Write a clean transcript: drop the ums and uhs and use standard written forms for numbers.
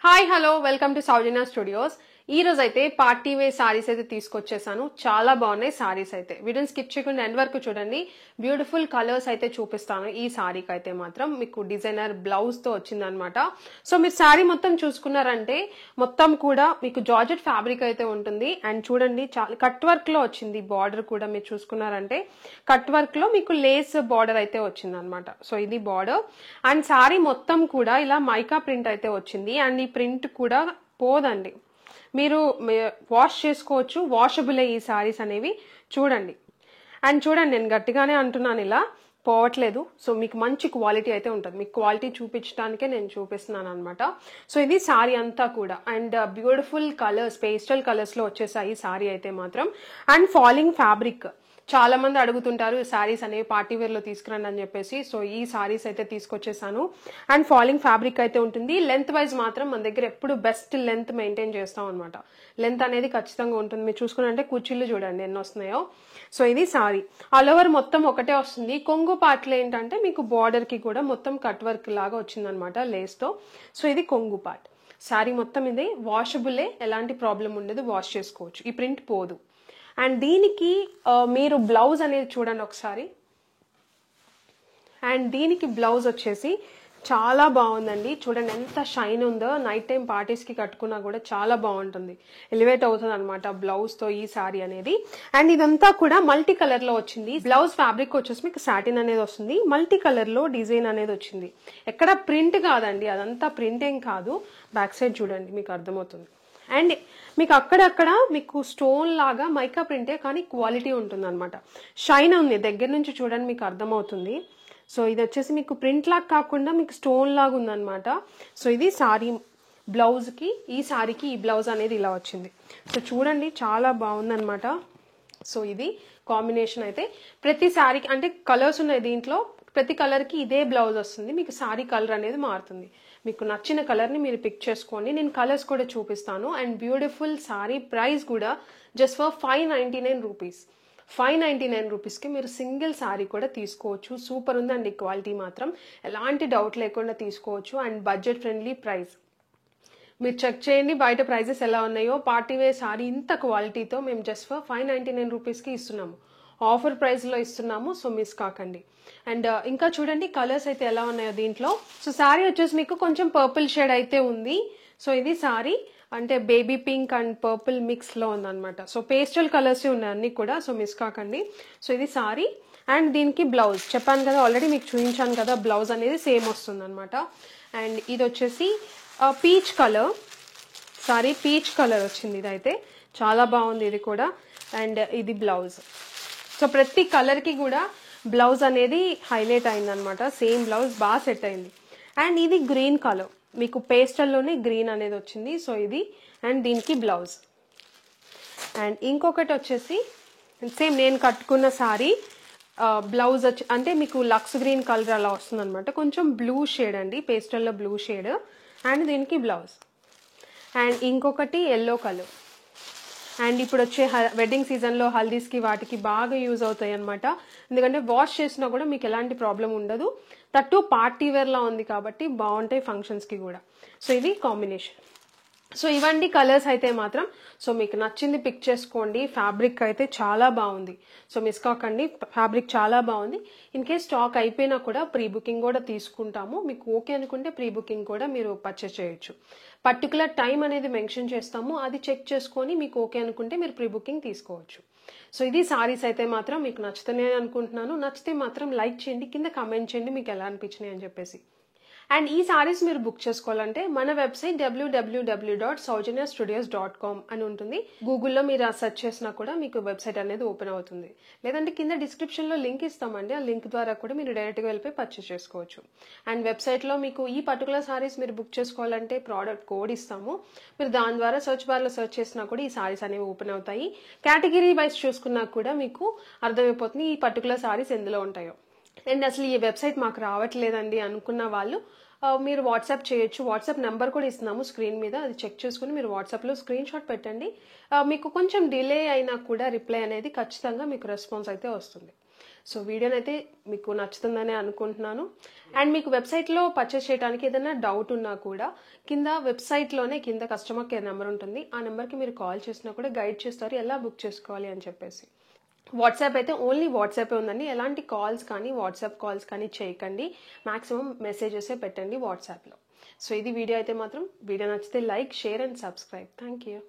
Hi hello welcome to Soujanya studios. ఈ రోజు అయితే పార్టీ వేర్ సారీస్ అయితే తీసుకొచ్చేసాను. చాలా బాగున్నాయి సారీస్ అయితే. వీడియోని స్కిప్ చేయకుండా ఎండ్ వరకు చూడండి. బ్యూటిఫుల్ కలర్స్ అయితే చూపిస్తాను. ఈ సారీకి అయితే మాత్రం మీకు డిజైనర్ బ్లౌజ్ తో వచ్చిందనమాట. సో మీరు సారీ మొత్తం చూసుకున్నారంటే మొత్తం కూడా మీకు జార్జెట్ ఫ్యాబ్రిక్ అయితే ఉంటుంది. అండ్ చూడండి చాలా కట్ వర్క్ లో వచ్చింది. బార్డర్ కూడా మీరు చూసుకున్నారంటే కట్ వర్క్ లో మీకు లేస్ బార్డర్ అయితే వచ్చింది అనమాట. సో ఇది బార్డర్ అండ్ సారీ మొత్తం కూడా ఇలా మైకా ప్రింట్ అయితే వచ్చింది. అండ్ ఈ ప్రింట్ కూడా పోదండి, మీరు వాష్ చేసుకోవచ్చు. వాషబుల్ ఈ సారీస్ అనేవి చూడండి. అండ్ చూడండి నేను గట్టిగానే అంటున్నాను, ఇలా పోవట్లేదు. సో మీకు మంచి క్వాలిటీ అయితే ఉంటుంది. మీకు క్వాలిటీ చూపించడానికే నేను చూపిస్తున్నాను అనమాట. సో ఇది సారీ అంతా కూడా and beautiful colours, pastel colours లో వచ్చేసాయి సారీ అయితే మాత్రం. అండ్ ఫాలింగ్ ఫ్యాబ్రిక్ చాలా మంది అడుగుతుంటారు సారీస్ అనేవి పార్టీ వేర్ లో తీసుకురండి అని చెప్పేసి. సో ఈ సారీస్ అయితే తీసుకొచ్చేసాను. అండ్ ఫాలింగ్ ఫ్యాబ్రిక్ అయితే ఉంటుంది. లెంత్ వైజ్ మాత్రం మన దగ్గర ఎప్పుడు బెస్ట్ లెంత్ మెయింటైన్ చేస్తాం అనమాట. లెంత్ అనేది ఖచ్చితంగా ఉంటుంది. మీరు చూసుకున్నారంటే కుర్చీలు చూడండి ఎన్ని వస్తున్నాయో. సో ఇది సారీ ఆల్ ఓవర్ మొత్తం ఒకటే వస్తుంది. కొంగు పార్ట్లు ఏంటంటే మీకు బార్డర్ కి కూడా మొత్తం కట్ వర్క్ లాగా వచ్చిందనమాట లేస్ తో. సో ఇది కొంగు పార్ట్. సారీ మొత్తం ఇది వాషబులే, ఎలాంటి ప్రాబ్లం ఉండదు, వాష్ చేసుకోవచ్చు. ఈ ప్రింట్ పోదు. అండ్ దీనికి మీరు బ్లౌజ్ అనేది చూడండి ఒకసారి. అండ్ దీనికి బ్లౌజ్ వచ్చేసి చాలా బాగుందండి. చూడండి ఎంత షైన్ ఉందో. నైట్ టైం పార్టీస్ కి కట్టుకున్నా కూడా చాలా బాగుంటుంది, ఎలివేట్ అవుతుంది అనమాట బ్లౌజ్ తో ఈ సారీ అనేది. అండ్ ఇదంతా కూడా మల్టీ కలర్ లో వచ్చింది. బ్లౌజ్ ఫ్యాబ్రిక్ వచ్చేసి మీకు సాటిన్ అనేది వస్తుంది. మల్టీ కలర్ లో డిజైన్ అనేది వచ్చింది. ఎక్కడ ప్రింట్ కాదండి, అదంతా ప్రింట్ ఏం కాదు. బ్యాక్ సైడ్ చూడండి మీకు అర్థమవుతుంది. అండ్ మీకు అక్కడక్కడ మీకు స్టోన్ లాగా మైకా ప్రింటే కానీ క్వాలిటీ ఉంటుంది అనమాట. షైన్ ఉంది, దగ్గర నుంచి చూడండి మీకు అర్థమవుతుంది. సో ఇది వచ్చేసి మీకు ప్రింట్ లాగా కాకుండా మీకు స్టోన్ లాగా ఉందన్నమాట. సో ఇది సారీ బ్లౌజ్ కి, ఈ సారీకి ఈ బ్లౌజ్ అనేది ఇలా వచ్చింది. సో చూడండి చాలా బాగుందన్నమాట. సో ఇది కాంబినేషన్ అయితే ప్రతి సారీకి అంటే కలర్స్ ఉన్నాయి దీంట్లో. ప్రతి కలర్ కి ఇదే బ్లౌజ్ వస్తుంది. మీకు సారీ కలర్ అనేది మారుతుంది. మీకు నచ్చిన కలర్ ని మీరు పిక్ చేసుకోండి. నేను కలర్స్ కూడా చూపిస్తాను. అండ్ బ్యూటిఫుల్ సారీ ప్రైస్ కూడా జస్ట్ ఫర్ 599 రూపీస్. 599 రూపీస్కి మీరు సింగిల్ సారీ కూడా తీసుకోవచ్చు. సూపర్ ఉందండి క్వాలిటీ మాత్రం, ఎలాంటి డౌట్ లేకుండా తీసుకోవచ్చు. And budget friendly price. మీరు చెక్ చేయండి బయట ప్రైజెస్ ఎలా ఉన్నాయో. పార్టీ వేర్ సారీ ఇంత క్వాలిటీతో మేము జస్ట్ ఫర్ 599 రూపీస్కి ఇస్తున్నాము. ఆఫర్ ప్రైస్ లో ఇస్తున్నాము. సో మిస్ కాకండి. అండ్ ఇంకా చూడండి కలర్స్ అయితే ఎలా ఉన్నాయో దీంట్లో. సో సారీ వచ్చేసి మీకు కొంచెం పర్పుల్ షేడ్ అయితే ఉంది. సో ఇది సారీ అంటే baby pink and purple mix లో ఉందన్నమాట. సో పేస్టల్ కలర్స్ ఉన్నాయి అన్ని కూడా. సో మిస్ కాకండి. సో ఇది సారీ అండ్ దీనికి బ్లౌజ్ చెప్పాను కదా, ఆల్రెడీ మీకు చూపించాను కదా. బ్లౌజ్ అనేది సేమ్ వస్తుంది అనమాట. అండ్ ఇది వచ్చేసి peach colour sorry, peach colour వచ్చింది. ఇదైతే చాలా బాగుంది ఇది కూడా. అండ్ ఇది బ్లౌజ్. సో ప్రతి కలర్ కి కూడా బ్లౌజ్ అనేది హైలైట్ అయింది అనమాట. సేమ్ బ్లౌజ్ బాగా సెట్ అయింది. అండ్ ఇది గ్రీన్ కలర్, మీకు పేస్టల్లోనే గ్రీన్ అనేది వచ్చింది. సో ఇది అండ్ దీనికి బ్లౌజ్. అండ్ ఇంకొకటి వచ్చేసి సేమ్ నేను కట్టుకున్న సారీ బ్లౌజ్ వచ్చి అంటే మీకు లక్స్ గ్రీన్ కలర్ అలా వస్తుంది అనమాట. కొంచెం బ్లూ షేడ్ అండి, పేస్టల్లో బ్లూ షేడ్. అండ్ దీనికి బ్లౌజ్. అండ్ ఇంకొకటి ఎల్లో కలర్. అండ్ ఇప్పుడు వచ్చే వెడ్డింగ్ సీజన్లో హల్దీస్కి వాటికి బాగా యూజ్ అవుతాయి అనమాట. ఎందుకంటే వాష్ చేసినా కూడా మీకు ఎలాంటి ప్రాబ్లం ఉండదు. తట్టు పార్టీ వేర్లా ఉంది కాబట్టి బాగుంటాయి ఫంక్షన్స్కి కూడా. సో ఇది కాంబినేషన్. సో ఇవన్నీ కలర్స్ అయితే మాత్రం సో మీకు నచ్చింది పిక్ చేసుకోండి. ఫ్యాబ్రిక్ అయితే చాలా బాగుంది. సో మిస్ కాకండి, ఫ్యాబ్రిక్ చాలా బాగుంది. ఇన్ కేస్ స్టాక్ అయిపోయినా కూడా ప్రీ బుకింగ్ కూడా తీసుకుంటాము. మీకు ఓకే అనుకుంటే ప్రీ బుకింగ్ కూడా మీరు పర్చేస్ చేయొచ్చు. పర్టికులర్ టైం అనేది మెన్షన్ చేస్తాము, అది చెక్ చేసుకొని మీకు ఓకే అనుకుంటే మీరు ప్రీ బుకింగ్ తీసుకోవచ్చు. సో ఇది సారీస్ అయితే మాత్రం మీకు నచ్చుతానే అనుకుంటున్నాను. నచ్చితే మాత్రం లైక్ చేయండి, కింద కామెంట్ చేయండి మీకు ఎలా అనిపించినాయి అని చెప్పేసి. అండ్ ఈ సారీస్ మీరు బుక్ చేసుకోవాలంటే మన వెబ్సైట్ www.saujanya-studios.com అని ఉంటుంది. గూగుల్లో మీరు సెర్చ్ చేసినా కూడా మీకు వెబ్సైట్ అనేది ఓపెన్ అవుతుంది. లేదంటే కింద డిస్క్రిప్షన్ లో లింక్ ఇస్తామండి. ఆ లింక్ ద్వారా కూడా మీరు డైరెక్ట్ గా వెళ్ళిపోయి పర్చేస్ చేసుకోవచ్చు. అండ్ వెబ్సైట్ లో మీకు ఈ పర్టికులర్ సారీస్ మీరు బుక్ చేసుకోవాలంటే ప్రోడక్ట్ కోడ్ ఇస్తాము. మీరు దాని ద్వారా సెర్చ్ బార్ లో సెర్చ్ చేసినా కూడా ఈ సారీస్ అనేవి ఓపెన్ అవుతాయి. కేటగిరీ వైజ్ చూసుకున్నా కూడా మీకు అర్థమైపోతుంది ఈ పర్టికులర్ సారీస్ ఎందులో ఉంటాయో. అండ్ అసలు ఈ వెబ్సైట్ మాకు రావట్లేదండి అనుకున్న వాళ్ళు మీరు వాట్సాప్ చేయొచ్చు. వాట్సాప్ నెంబర్ కూడా ఇస్తున్నాము స్క్రీన్ మీద, అది చెక్ చేసుకుని మీరు వాట్సాప్లో స్క్రీన్ షాట్ పెట్టండి. మీకు కొంచెం డిలే అయినా కూడా రిప్లై అనేది ఖచ్చితంగా మీకు రెస్పాన్స్ అయితే వస్తుంది. సో వీడియోనైతే మీకు నచ్చుతుందని అనుకుంటున్నాను. అండ్ మీకు వెబ్సైట్లో పర్చేస్ చేయడానికి ఏదైనా డౌట్ ఉన్నా కూడా కింద వెబ్సైట్లోనే కింద కస్టమర్ కేర్ నెంబర్ ఉంటుంది. ఆ నెంబర్కి మీరు కాల్ చేసినా కూడా గైడ్ చేస్తారు ఎలా బుక్ చేసుకోవాలి అని చెప్పేసి. వాట్సాప్ అయితే ఓన్లీ వాట్సాపే ఉందండి. ఎలాంటి కాల్స్ కానీ వాట్సాప్ కాల్స్ కానీ చేయకండి. మ్యాక్సిమం మెసేజెసే పెట్టండి వాట్సాప్లో. సో ఇది వీడియో అయితే మాత్రం. వీడియో నచ్చితే like, share and subscribe. Thank you.